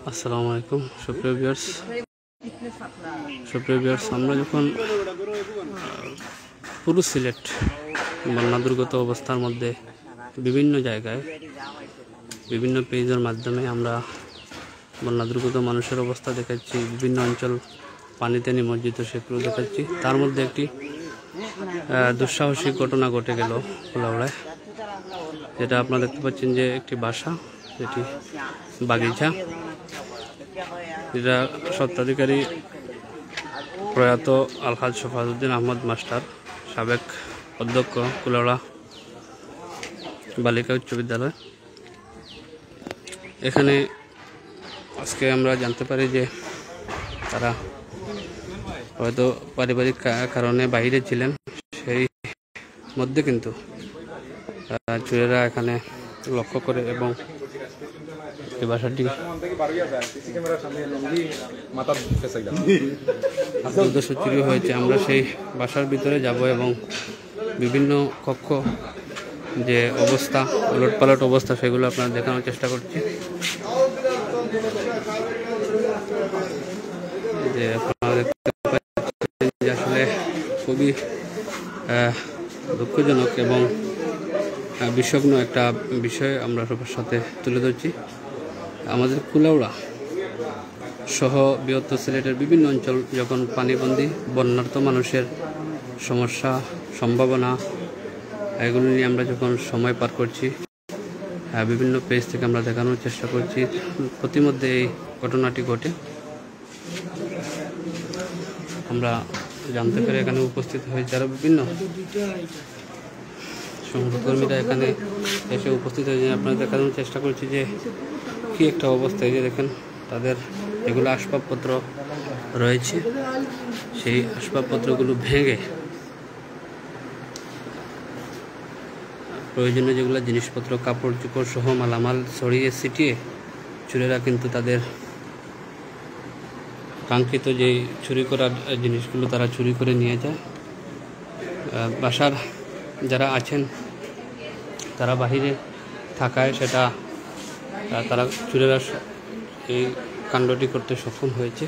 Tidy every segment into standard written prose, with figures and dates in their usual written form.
আসসালামু আলাইকুম সুপ্রিয় ভিউয়ার্স, আমরা যখন পুরো সিলেট বন্যা দুর্গত অবস্থার মধ্যে বিভিন্ন জায়গায় বিভিন্ন পেজের মাধ্যমে আমরা বন্যা দুর্গত মানুষের অবস্থা দেখাচ্ছি, বিভিন্ন অঞ্চল পানিতে নিমজ্জিত সেগুলো দেখাচ্ছি। তার মধ্যে একটি দুঃসাহসিক ঘটনা ঘটে গেল কুলাউড়ায়, যেটা আপনারা দেখতে পাচ্ছেন যে একটি বাসা, যেটি বাগিচা, যেটা স্বত্বাধিকারী প্রয়াত আলহাজ শফাজউদ্দিন আহমদ মাস্টার, সাবেক অধ্যক্ষ কুলাউড়া বালিকা উচ্চ বিদ্যালয়। এখানে আজকে আমরা জানতে পারি যে তারা হয়তো পারিবারিক কারণে বাইরে ছিলেন, সেই মধ্যে কিন্তু চোরেরা এখানে লক্ষ্য করে এবং এই বাসাটি উদ্দেশ্য চুরি হয়েছে। আমরা সেই বাসার ভিতরে যাব এবং বিভিন্ন কক্ষ যে অবস্থা, উলটপালট অবস্থা, সেগুলো আপনারা দেখানোর চেষ্টা করছি। যে আপনারা দেখতে পাচ্ছেন যে আসলে খুবই দুঃখজনক এবং বিষগ্ন একটা বিষয় আমরা সবার সাথে তুলে ধরছি। আমাদের কুলাউড়া সহ বৃহত্তর সিলেটের বিভিন্ন অঞ্চল যখন পানিবন্দী, বন্যার্ত মানুষের সমস্যা, সম্ভাবনা, এগুলো নিয়ে আমরা যখন সময় পার করছি, বিভিন্ন পেজ থেকে আমরা দেখানোর চেষ্টা করছি। প্রতিমধ্যে এই ঘটনাটি ঘটে, আমরা জানতে পেরে এখানে উপস্থিত হয়েছে আরও বিভিন্ন সংবাদকর্মীরা এখানে এসে উপস্থিত হয়েছে। আপনারা দেখানোর চেষ্টা করছি যে কী একটা অবস্থা। এই যে দেখেন, তাদের যেগুলো আসবাবপত্র রয়েছে, সেই আসবাবপত্রগুলো ভেঙে প্রয়োজনীয় যেগুলো জিনিসপত্র, কাপড় চোপড় সহ মালামাল ছড়িয়ে ছিটিয়ে চোরেরা কিন্তু তাদের কাঙ্ক্ষিত যে চুরি করার জিনিসগুলো তারা চুরি করে নিয়ে যায়। বাসার যারা আছেন তারা বাহিরে থাকায় সেটা তারা চোরেরা এই কাণ্ডটি করতে সক্ষম হয়েছে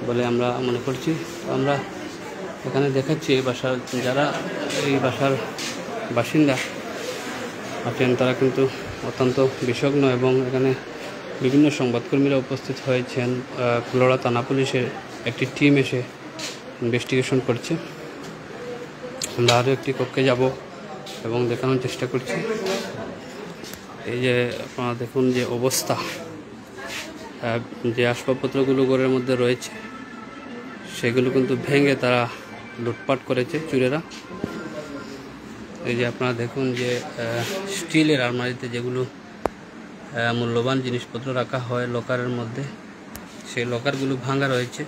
বলে আমরা মনে করছি। আমরা এখানে দেখাচ্ছি বাসার যারা এই বাসার বাসিন্দা আছেন তারা কিন্তু অত্যন্ত বিষগ্ন এবং এখানে বিভিন্ন সংবাদকর্মীরা উপস্থিত হয়েছেন। কুলাউড়া থানা পুলিশের একটি টিম এসে ইনভেস্টিগেশন করছে। আমরা আরও একটি কক্ষে যাব এবং দেখানোর চেষ্টা করছি। এই যে আপনারা দেখুন যে অবস্থা, যে আসবাবপত্রগুলো ঘরের মধ্যে রয়েছে সেগুলো কিন্তু ভেঙে তারা লুটপাট করেছে চোরেরা। এই যে আপনারা দেখুন যে স্টিলের আলমারিতে যেগুলো মূল্যবান জিনিসপত্র রাখা হয় লকারের মধ্যে, সেই লকারগুলো ভাঙা রয়েছে।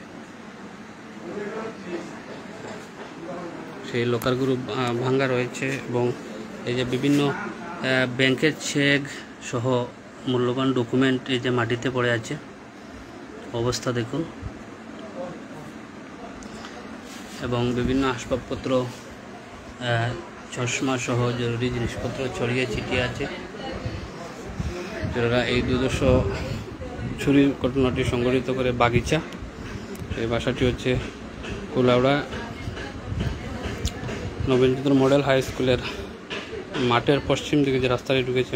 সেই লকারগুলো ভাঙা রয়েছে এবং এই যে বিভিন্ন ব্যাংকের চেক সহ মূল্যবান ডকুমেন্ট এই যে মাটিতে পড়ে আছে, অবস্থা দেখুন। এবং বিভিন্ন আসবাবপত্র, চশমা সহ জরুরি জিনিসপত্র ছড়িয়ে ছিটিয়ে আছে। যারা এই দুর্দশ চুরির ঘটনাটি সংঘটিত করে বাগিচা, এই বাসাটি হচ্ছে কুলাউড়া নবীনচন্দ্র মডেল হাই স্কুলের মাঠের পশ্চিম দিকে যে রাস্তাটি ঢুকেছে,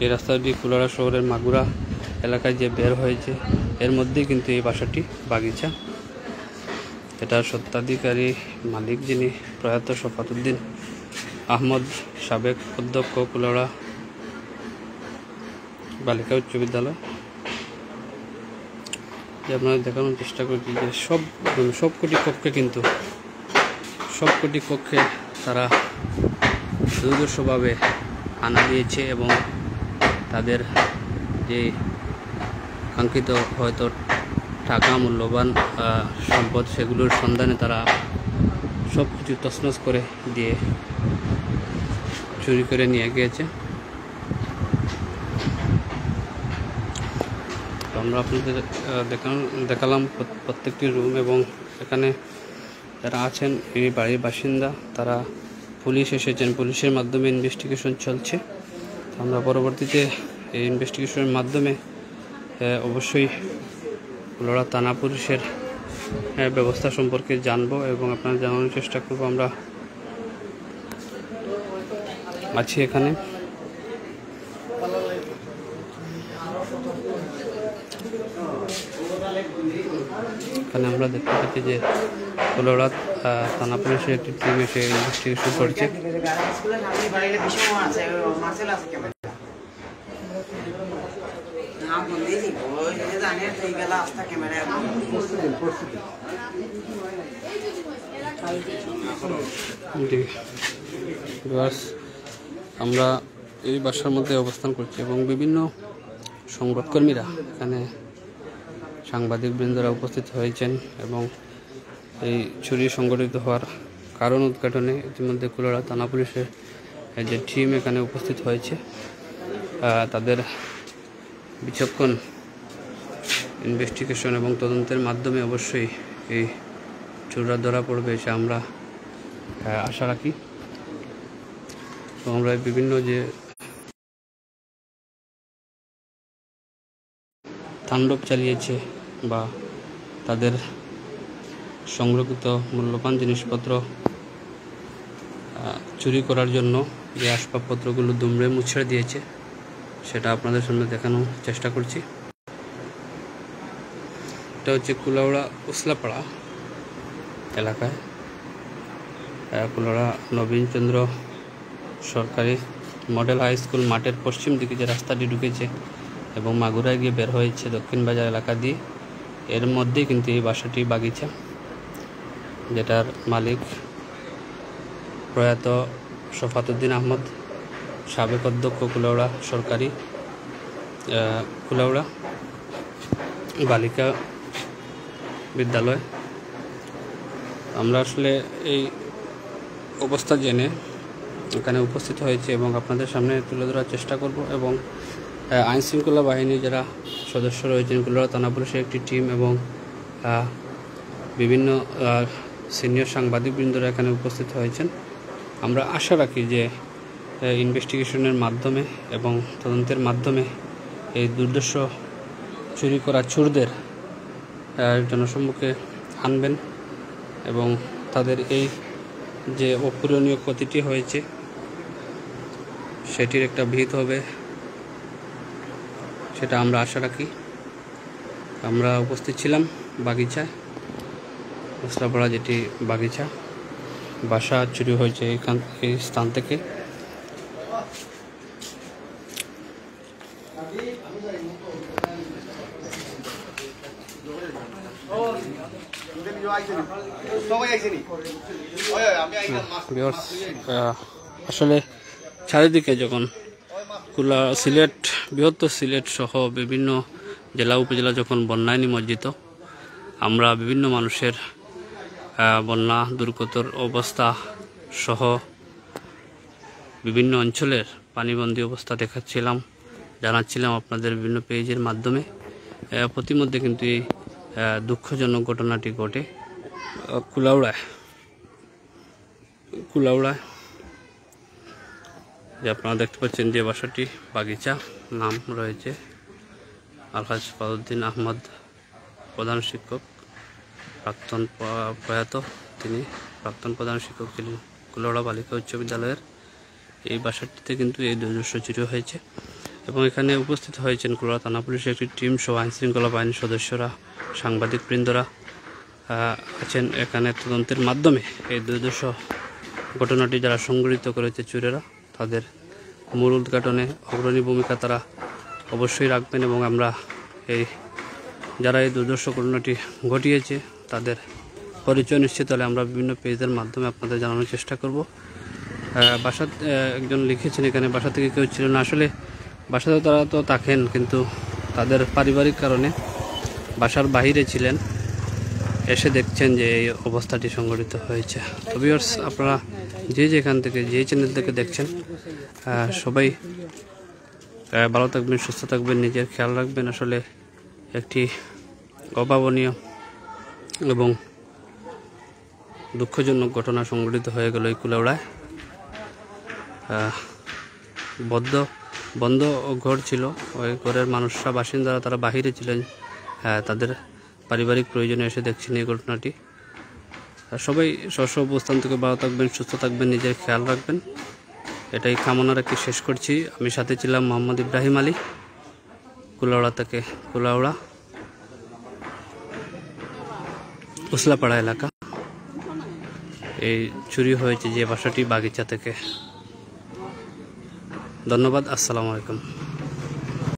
এই রাস্তাটি কুলাউড়া শহরের মাগুরা এলাকায় যে বের হয়েছে, এর মধ্যেই কিন্তু এই বাসাটি বাগিচা। এটা স্বত্বাধিকারী মালিক যিনি প্রয়াত শফাজউদ্দিন আহমদ, সাবেক অধ্যক্ষ কুলাউড়া বালিকা উচ্চ বিদ্যালয়। যে আপনারা দেখানোর চেষ্টা করছি যে সবকটি কক্ষে তারা দুর্দর্শভাবে হানা দিয়েছে এবং তাদের যে কাঙ্ক্ষিত হয়তো টাকা, মূল্যবান সম্পদ, সেগুলোর সন্ধানে তারা সব কিছু তছনছ করে দিয়ে চুরি করে নিয়ে গিয়েছে। তো আমরা আপনাদের দেখালাম প্রত্যেকটি রুম এবং এখানে যারা আছেন এই বাড়ির বাসিন্দা, তারা পুলিশ এসেছেন, পুলিশের মাধ্যমে ইনভেস্টিগেশন চলছে। আমরা পরবর্তীতে এই ইনভেস্টিগেশনের মাধ্যমে অবশ্যই কুলাউড়া থানা পুলিশের ব্যবস্থা সম্পর্কে জানবো এবং আপনার জানানোর চেষ্টা করব। আমরা আছি এখানে। এখানে আমরা দেখতে পাচ্ছি যে কুলাউড়া থানা পুলিশের একটি টিম এসে ইনভেস্টিগেশন করছে। আমরা এই বাসার মধ্যে অবস্থান করছি এবং বিভিন্ন সংবাদকর্মীরা এখানে সাংবাদিক বৃন্দরা উপস্থিত হয়েছেন এবং এই চুরি সংগঠিত হওয়ার কারণ উদ্ঘাটনে ইতিমধ্যে কুলাউড়া থানা পুলিশের যে টিম এখানে উপস্থিত হয়েছে, তাদের বিচক্ষণ ইনভেস্টিগেশন এবং তদন্তের মাধ্যমে অবশ্যই এই চোররা ধরা পড়বে সে আমরা আশা রাখি। তো আমরা বিভিন্ন যে তাণ্ডব চালিয়েছে বা তাদের সংরক্ষিত মূল্যবান জিনিসপত্র চুরি করার জন্য যে আসবাবপত্রগুলো দুমড়ে মুছড়ে দিয়েছে সেটা আপনাদের সামনে দেখানোর চেষ্টা করছি। এটা হচ্ছে কুলাউড়া উসলাপাড়া এলাকায় কুলাউড়া নবীনচন্দ্র সরকারি মডেল হাই স্কুল মাঠের পশ্চিম দিকে যে রাস্তাটি ঢুকেছে এবং মাগুরায় গিয়ে বের হয়েছে দক্ষিণ বাজার এলাকা দিয়ে, এর মধ্যেই কিন্তু এই বাসাটি বাগিচা, যেটার মালিক প্রয়াত শফাতুদ্দিন আহমদ, সাবেক অধ্যক্ষ কুলাউড়া সরকারি কুলাউড়া বালিকা বিদ্যালয়। আমরা আসলে এই অবস্থা জেনে এখানে উপস্থিত হয়েছে এবং আপনাদের সামনে তুলে ধরার চেষ্টা করব এবং আইনশৃঙ্খলা বাহিনী যারা সদস্য রয়েছেন, কুলাউড়া থানা পুলিশের একটি টিম এবং বিভিন্ন সিনিয়র সাংবাদিকবৃন্দরা এখানে উপস্থিত হয়েছেন। আমরা আশা রাখি যে ইনভেস্টিগেশনের মাধ্যমে এবং তদন্তের মাধ্যমে এই দুর্দর্শ চুরি করা চোরদের জনসম্মুখে আনবেন এবং তাদের এই যে অপূরণীয় ক্ষতিটি হয়েছে সেটির একটা ভিত হবে, সেটা আমরা আশা রাখি। আমরা উপস্থিত ছিলাম বাগিচায়, উসলাপাড়া যেটি বাগিচা, বাসা চুরি হয়েছে এই স্থান থেকে। আসলে চারিদিকে যখন সিলেট, বৃহত্তর সিলেট সহ বিভিন্ন জেলা উপজেলা যখন বন্যায় নিমজ্জিত, আমরা বিভিন্ন মানুষের বন্যা দুর্গতর অবস্থা সহ বিভিন্ন অঞ্চলের পানিবন্দী অবস্থা দেখাচ্ছিলাম, জানাচ্ছিলাম আপনাদের বিভিন্ন পেজের মাধ্যমে। প্রতিমধ্যে কিন্তু এই দুঃখজনক ঘটনাটি ঘটে কুলাউড়ায় যে আপনারা দেখতে পাচ্ছেন যে বাসাটি বাগিচা, নাম রয়েছে আলহাজ ফাউদ্দিন আহমদ, প্রধান শিক্ষক, প্রাক্তন প্রয়াত, তিনি প্রাক্তন প্রধান শিক্ষক ছিলেন কুলাউড়া বালিকা উচ্চ বিদ্যালয়ের। এই বাসাটিতে কিন্তু এই দুর্দৃশ্য চুরি হয়েছে এবং এখানে উপস্থিত হয়েছেন কুলাউড়া থানা পুলিশের একটি টিম সহ আইনশৃঙ্খলা বাহিনীর সদস্যরা, সাংবাদিকবৃন্দরা আছেন এখানে। তদন্তের মাধ্যমে এই দুর্দৃশ্য ঘটনাটি যারা সংঘটিত করেছে চোরেরা, তাদের মূল উদ্ঘাটনে অগ্রণী ভূমিকা তারা অবশ্যই রাখবেন এবং আমরা এই যারা এই দুর্দর্শ ঘটনাটি ঘটিয়েছে তাদের পরিচয় নিশ্চিত হলে আমরা বিভিন্ন পেজের মাধ্যমে আপনাদের জানানোর চেষ্টা করব। বাসা একজন লিখেছেন এখানে বাসা থেকে কেউ ছিল না, আসলে বাসাতে তারা তো থাকেন কিন্তু তাদের পারিবারিক কারণে বাসার বাহিরে ছিলেন, এসে দেখছেন যে এই অবস্থাটি সংঘটিত হয়েছে। তো ভিউয়ার্স, আপনারা যে যেখান থেকে যে চ্যানেল থেকে দেখছেন সবাই ভালো থাকবেন, সুস্থ থাকবেন, নিজের খেয়াল রাখবেন। আসলে একটি অভাবনীয় এবং দুঃখজনক ঘটনা সংঘটিত হয়ে গেল এই কুলাউড়ায়। বদ্ধ বন্ধ ঘর ছিল, ওই ঘরের মানুষরা বাসিন্দারা তারা বাহিরে ছিলেন, তাদের পারিবারিক প্রয়োজনে এসে দেখছেন এই ঘটনাটি। সবাই স্ব অবস্থান থেকে ভালো থাকবেন, সুস্থ থাকবেন, নিজের খেয়াল রাখবেন, এটাই কামনা রেখে শেষ করছি। আমি সাথে ছিলাম মোহাম্মদ ইব্রাহিম আলী, কুলাউড়া থেকে, কুলাউড়া উসলাপাড়া এলাকা। এই চুরি হয়েছে যে বাসাটি বাগিচা থেকে। ধন্যবাদ, আসসালামু আলাইকুম।